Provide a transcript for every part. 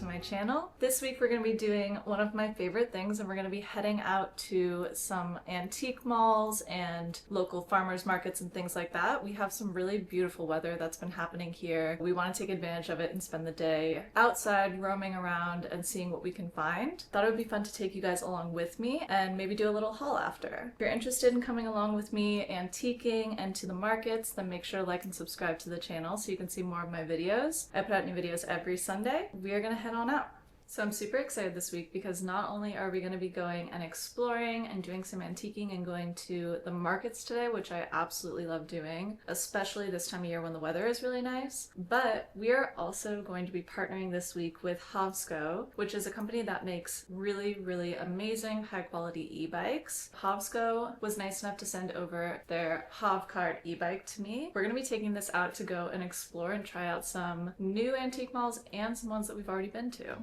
to my channel. This week we're going to be doing one of my favorite things, and we're going to be heading out to some antique malls and local farmers markets and things like that. We have some really beautiful weather that's been happening here. We want to take advantage of it and spend the day outside roaming around and seeing what we can find. Thought it would be fun to take you guys along with me and maybe do a little haul after. If you're interested in coming along with me antiquing and to the markets, then make sure to like and subscribe to the channel so you can see more of my videos. I put out new videos every Sunday. We are gonna head on out. So I'm super excited this week because not only are we going to be going and exploring and doing some antiquing and going to the markets today, which I absolutely love doing, especially this time of year when the weather is really nice, but we are also going to be partnering this week with Hovsco, which is a company that makes really amazing high quality e-bikes. Hovsco was nice enough to send over their HovCart e-bike to me. We're going to be taking this out to go and explore and try out some new antique malls and some ones that we've already been to.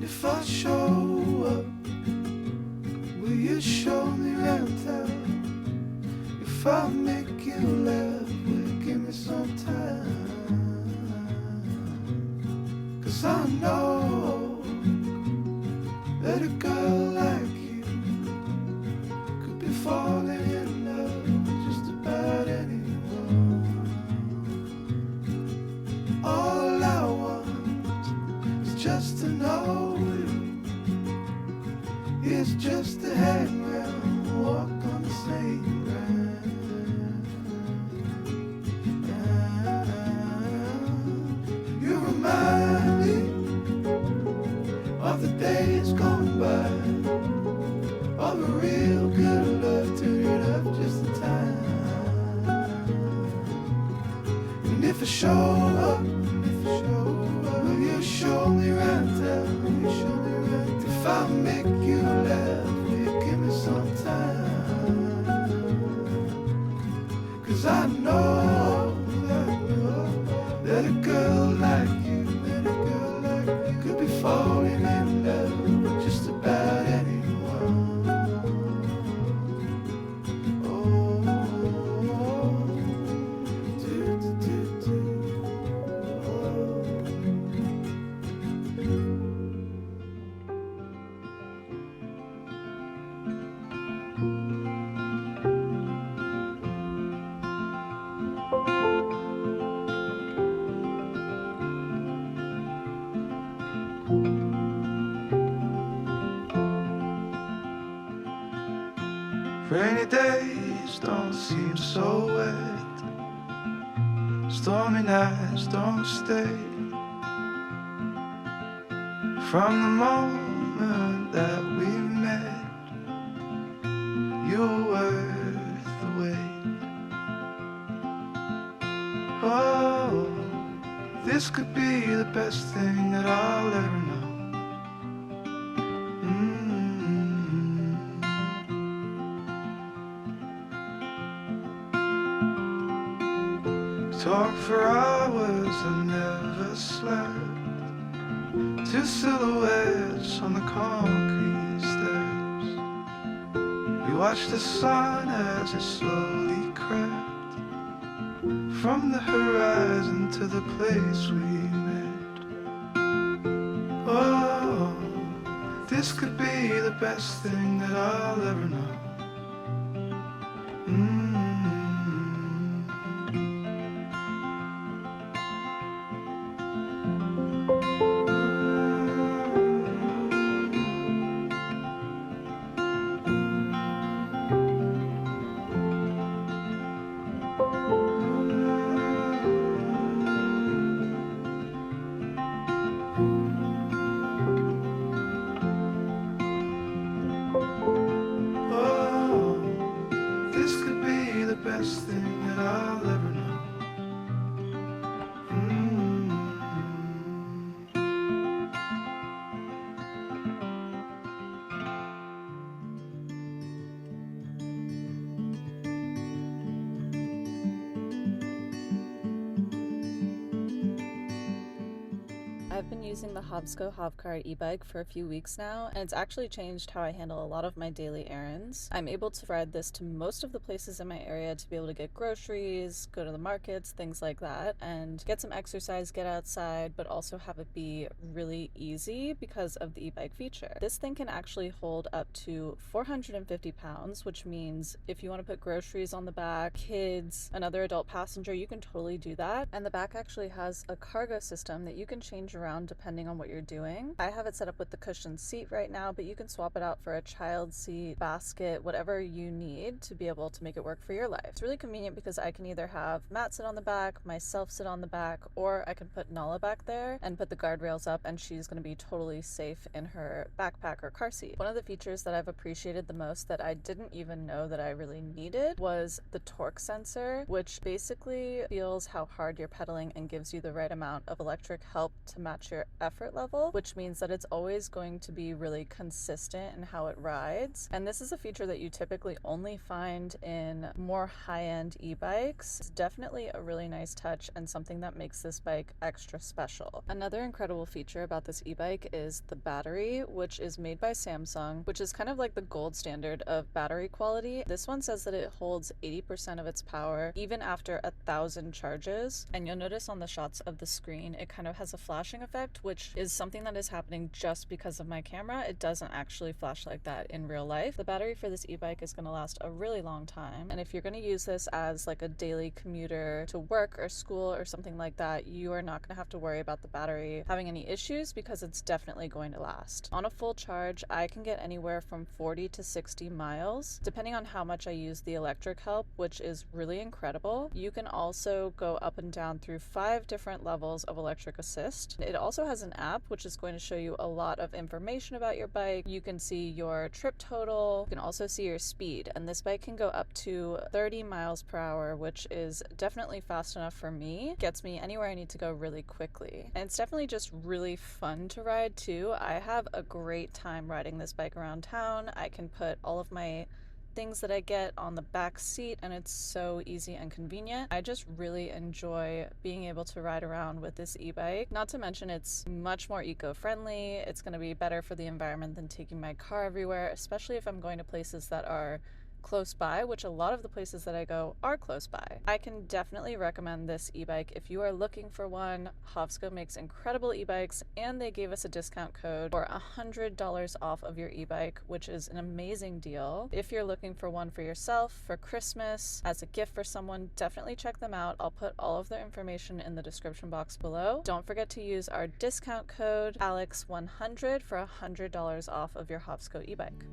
If I show up, will you show me around town? If I make you laugh, will you give me some time? 'Cause I know that a girl like you could be falling in love with just about anyone. All I want is just to know it's just to hang around, walk on the same ground. You remind me of the days gone by, of a real good love, turn it up just in time. And if I show up, will you show me around town? Will you show me around town? If I make you laugh, will you give me some time? 'Cause I know that a girl like you, could be falling in love with just about anyone. Oh, do, do, do, do. Oh. Rainy days don't seem so wet, stormy nights don't stay. From the moment that we met, you were worth the wait. Oh, this could be the best thing that I'll ever know. Talk for hours and never slept. Two silhouettes on the concrete steps. We watched the sun as it slowly crept from the horizon to the place we met. Oh, this could be the best thing that I'll ever know. Oh, I've been using the Hovsco HovCart e-bike for a few weeks now, and it's actually changed how I handle a lot of my daily errands. I'm able to ride this to most of the places in my area to be able to get groceries, go to the markets, things like that, and get some exercise, get outside, but also have it be really easy because of the e-bike feature. This thing can actually hold up to 450 pounds, which means if you want to put groceries on the back, kids, another adult passenger, you can totally do that. And the back actually has a cargo system that you can change around depending on what you're doing. I have it set up with the cushioned seat right now, but you can swap it out for a child seat, basket, whatever you need to be able to make it work for your life. It's really convenient because I can either have Matt sit on the back, myself sit on the back, or I can put Nala back there and put the guardrails up, and she's going to be totally safe in her backpack or car seat. One of the features that I've appreciated the most that I didn't even know that I really needed was the torque sensor, which basically feels how hard you're pedaling and gives you the right amount of electric help to match your effort level, which means that it's always going to be really consistent in how it rides. And this is a feature that you typically only find in more high-end e-bikes. It's definitely a really nice touch and something that makes this bike extra special. Another incredible feature about this e-bike is the battery, which is made by Samsung, which is kind of like the gold standard of battery quality. This one says that it holds 80% of its power even after 1,000 charges. And you'll notice on the shots of the screen, it kind of has a flashing effect, which is something that is happening just because of my camera. It doesn't actually flash like that in real life. The battery for this e-bike is going to last a really long time. And if you're going to use this as like a daily commuter to work or school or something like that, you are not going to have to worry about the battery having any issues because it's definitely going to last. On a full charge, I can get anywhere from 40 to 60 miles, depending on how much I use the electric help, which is really incredible. You can also go up and down through 5 different levels of electric assist. It also has an app, which is going to show you a lot of information about your bike. You can see your trip total. You can also see your speed, and this bike can go up to 30 miles per hour, which is definitely fast enough for me. It gets me anywhere I need to go really quickly. And it's definitely just really fun to ride too. I have a great time riding this bike around town. I can put all of my things that I get on the back seat, and it's so easy and convenient. I just really enjoy being able to ride around with this e-bike. Not to mention it's much more eco-friendly. It's going to be better for the environment than taking my car everywhere, especially if I'm going to places that are close by, which a lot of the places that I go are close by. I can definitely recommend this e-bike if you are looking for one. Hovsco makes incredible e-bikes, and they gave us a discount code for $100 off of your e-bike, which is an amazing deal. If you're looking for one for yourself, for Christmas, as a gift for someone, definitely check them out. I'll put all of their information in the description box below. Don't forget to use our discount code ALEX100 for $100 off of your Hovsco e-bike.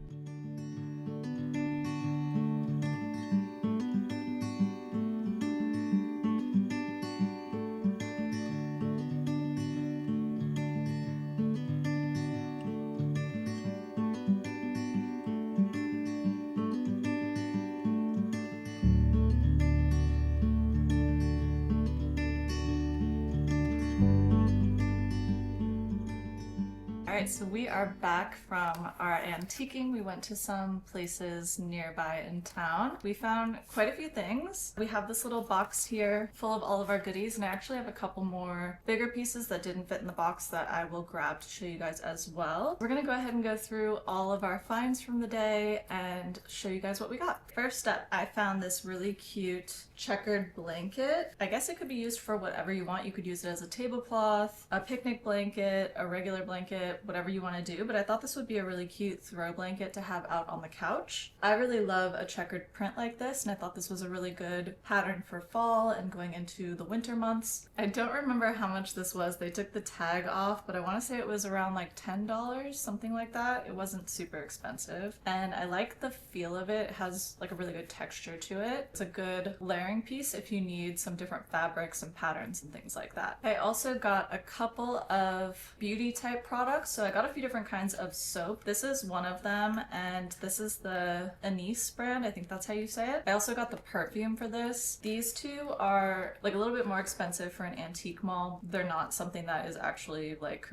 Alright, so we are back from our antiquing. We went to some places nearby in town. We found quite a few things. We have this little box here full of all of our goodies, and I actually have a couple more bigger pieces that didn't fit in the box that I will grab to show you guys as well. We're gonna go ahead and go through all of our finds from the day and show you guys what we got. First up, I found this really cute checkered blanket. I guess it could be used for whatever you want. You could use it as a tablecloth, a picnic blanket, a regular blanket, whatever you want to do, but I thought this would be a really cute throw blanket to have out on the couch. I really love a checkered print like this, and I thought this was a really good pattern for fall and going into the winter months. I don't remember how much this was. They took the tag off, but I want to say it was around like $10, something like that. It wasn't super expensive, and I like the feel of it. It has like a really good texture to it. It's a good layering piece if you need some different fabrics and patterns and things like that. I also got a couple of beauty type products. So I got a few different kinds of soap. This is one of them, and this is the Anise brand. I think that's how you say it. I also got the perfume for this. These two are like a little bit more expensive for an antique mall. They're not something that is actually like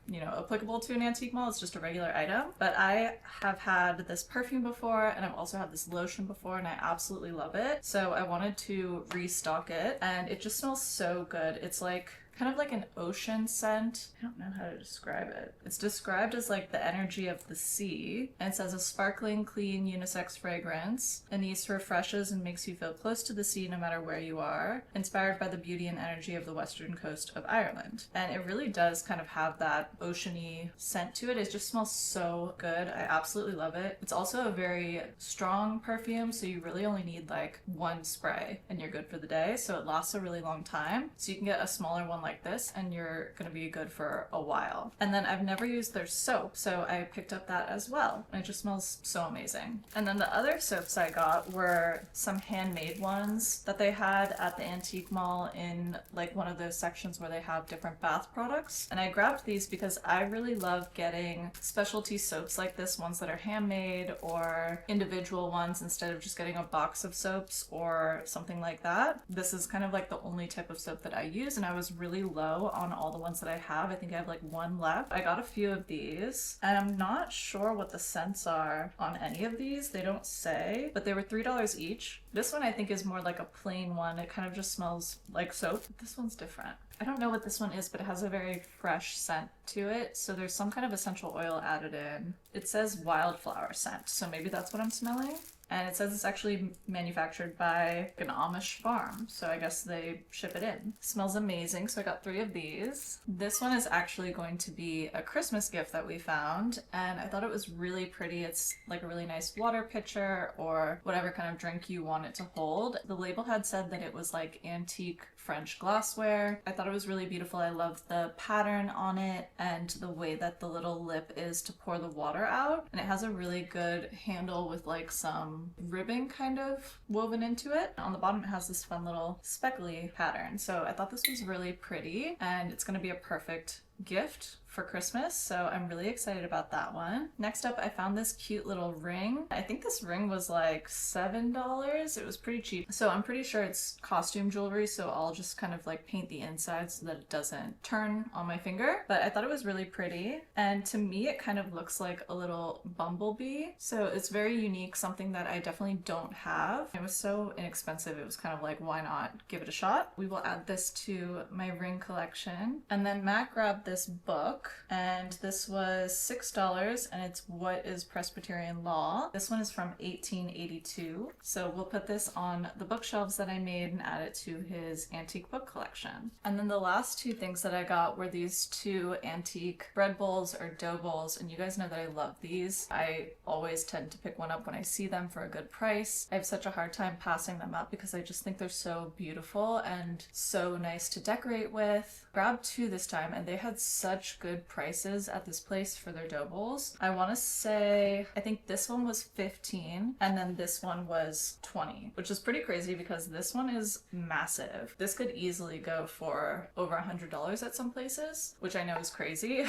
you know, applicable to an antique mall. It's just a regular item. But I have had this perfume before, and I've also had this lotion before, and I absolutely love it. So I wanted to restock it, and it just smells so good. It's like kind of like an ocean scent. I don't know how to describe it. It's described as like the energy of the sea, and it says a sparkling, clean, unisex fragrance. Anise refreshes and makes you feel close to the sea no matter where you are, inspired by the beauty and energy of the western coast of Ireland. And it really does kind of have that oceany scent to it. It just smells so good. I absolutely love it. It's also a very strong perfume, so you really only need like one spray and you're good for the day. So it lasts a really long time. So you can get a smaller one like this and you're gonna be good for a while. And then I've never used their soap, so I picked up that as well. And it just smells so amazing. And then the other soaps I got were some handmade ones that they had at the antique mall in like one of those sections where they have different bath products. And I grabbed these because I really love getting specialty soaps like this, ones that are handmade or individual ones instead of just getting a box of soaps or something like that. This is kind of like the only type of soap that I use, and I was really low on all the ones that I have. I think I have like one left. I got a few of these, and I'm not sure what the scents are on any of these. They don't say, but they were $3 each. This one I think is more like a plain one. It kind of just smells like soap. This one's different. I don't know what this one is, but it has a very fresh scent to it. So there's some kind of essential oil added in. It says wildflower scent, so maybe that's what I'm smelling. And it says it's actually manufactured by an Amish farm, so I guess they ship it in. Smells amazing, so I got 3 of these. This one is actually going to be a Christmas gift that we found, and I thought it was really pretty. It's like a really nice water pitcher or whatever kind of drink you want it to hold. The label had said that it was like antique French glassware. I thought it was really beautiful. I love the pattern on it and the way that the little lip is to pour the water out. And it has a really good handle with like some ribbon kind of woven into it. On the bottom it has this fun little speckly pattern. So I thought this was really pretty, and it's going to be a perfect gift for Christmas, so I'm really excited about that one. Next up, I found this cute little ring. I think this ring was like $7. It was pretty cheap. So I'm pretty sure it's costume jewelry, so I'll just kind of like paint the inside so that it doesn't turn on my finger. But I thought it was really pretty, and to me it kind of looks like a little bumblebee. So it's very unique, something that I definitely don't have. It was so inexpensive, it was kind of like, why not give it a shot? We will add this to my ring collection. And then Matt grabbed this book, and this was $6, and it's What is Presbyterian Law. This one is from 1882, so we'll put this on the bookshelves that I made and add it to his antique book collection. And then the last 2 things that I got were these 2 antique bread bowls or dough bowls, and you guys know that I love these. I always tend to pick one up when I see them for a good price. I have such a hard time passing them up because I just think they're so beautiful and so nice to decorate with. Grabbed 2 this time, and they had such good prices at this place for their dough bowls. I want to say, I think this one was $15 and then this one was $20, which is pretty crazy because this one is massive. This could easily go for over $100 at some places, which I know is crazy.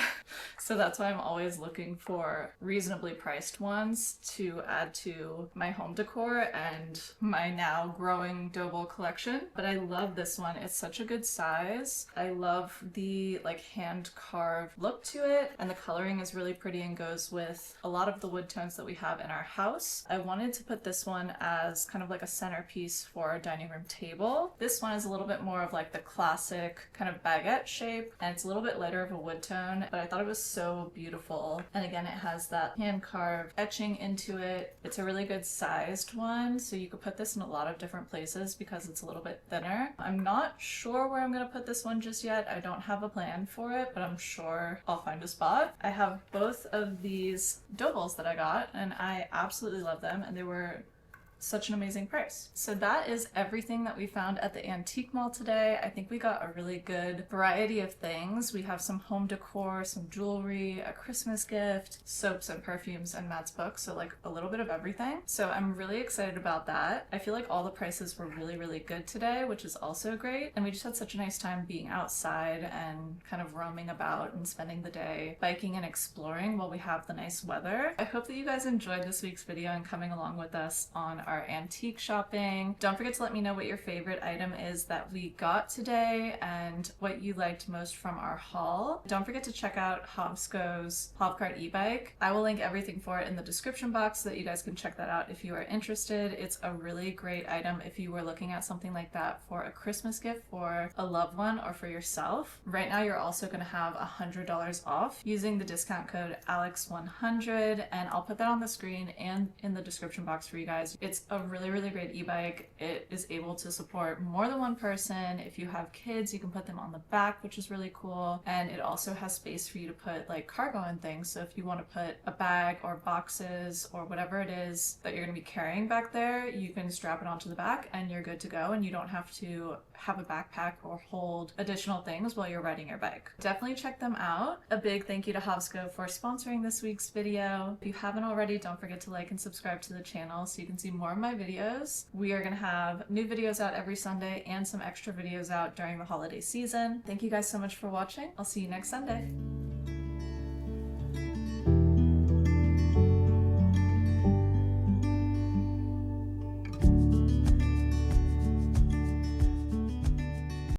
So that's why I'm always looking for reasonably priced ones to add to my home decor and my now growing dough bowl collection. But I love this one. It's such a good size. I love the like hand carved look to it, and the coloring is really pretty and goes with a lot of the wood tones that we have in our house. I wanted to put this one as kind of like a centerpiece for our dining room table. This one is a little bit more of like the classic kind of baguette shape, and it's a little bit lighter of a wood tone, but I thought it was so beautiful. And again, it has that hand carved etching into it. It's a really good sized one, so you could put this in a lot of different places because it's a little bit thinner. I'm not sure where I'm gonna put this one just yet. I don't have a plan for it, but I'm sure I'll find a spot. I have both of these dough bowls that I got, and I absolutely love them, and they were such an amazing price. So that is everything that we found at the antique mall today. I think we got a really good variety of things. We have some home decor, some jewelry, a Christmas gift, soaps and perfumes, and Matt's book, so like a little bit of everything. So I'm really excited about that. I feel like all the prices were really, really good today, which is also great. And we just had such a nice time being outside and kind of roaming about and spending the day biking and exploring while we have the nice weather. I hope that you guys enjoyed this week's video and coming along with us on our our antique shopping. Don't forget to let me know what your favorite item is that we got today and what you liked most from our haul. Don't forget to check out Hovsco's HovCart Ebike. I will link everything for it in the description box so that you guys can check that out if you are interested. It's a really great item if you were looking at something like that for a Christmas gift for a loved one or for yourself. Right now you're also going to have $100 off using the discount code ALEX100, and I'll put that on the screen and in the description box for you guys. It's a really, really great e-bike. It is able to support more than one person. If you have kids, you can put them on the back, which is really cool. And it also has space for you to put like cargo and things. So if you want to put a bag or boxes or whatever it is that you're going to be carrying back there, you can strap it onto the back and you're good to go, and you don't have to have a backpack or hold additional things while you're riding your bike. Definitely check them out. A big thank you to Hovsco for sponsoring this week's video. If you haven't already, don't forget to like and subscribe to the channel so you can see more of my videos. We are going to have new videos out every Sunday and some extra videos out during the holiday season. Thank you guys so much for watching. I'll see you next Sunday.